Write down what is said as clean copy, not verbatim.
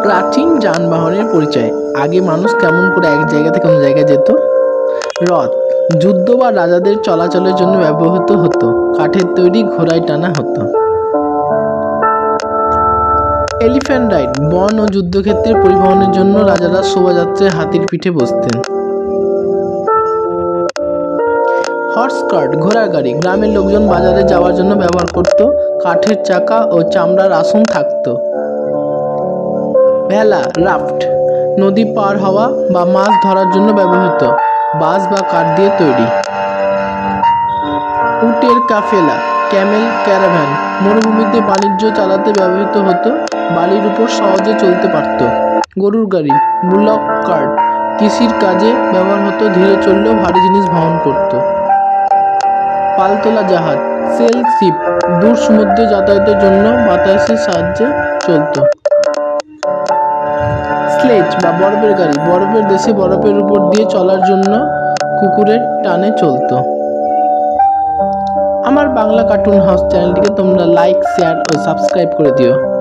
প্রাচীন যানবাহনের পরিচয়। আগে মানুষ কেমন করে এক জায়গা থেকে অন্য জায়গায় যেত? রথ যুদ্ধ বা রাজাদের চলাচলের জন্য ব্যবহৃত হতো। কাঠের তৈরি ঘোড়ায় টানা হতো। এলিফ্যান্ট রাইড বন ও যুদ্ধক্ষেত্রে পরিবহনের জন্য রাজারা শোভাযাত্রায় হাতির পিঠে বসতেন। হর্স কার্ট ঘোড়ার গাড়ি গ্রামের লোকজন বাজারে যাওয়ার জন্য ব্যবহার করত। কাঠের চাকা ও চামড়ার আসন থাকত। ভেলা রাফট নদী পার হওয়া বা মাছ ধরার জন্য ব্যবহৃত, বাঁশ বা কাঠ দিয়ে তৈরি। উটের কাফেলা ক্যামেল ক্যারাভ্যান মরুভূমিতে বাণিজ্য চালাতে ব্যবহৃত হতো, বালির উপর সহজে চলতে পারত। গরুর গাড়ি বুলক কার্ট কৃষির কাজে ব্যবহার হতো, ধীরে চললেও ভারী জিনিস বহন করত। পালতোলা জাহাজ সেল শিপ দূর সমুদ্রে যাতায়াতের জন্য বাতাসের সাহায্যে চলত। স্লেজ বা বরফের গাড়ি বরফের দেশে বরফের উপর দিয়ে চলার জন্য কুকুরের টানে চলত। আমার বাংলা কার্টুন হাউস চ্যানেলটিকে তোমরা লাইক, শেয়ার ও সাবস্ক্রাইব করে দিও।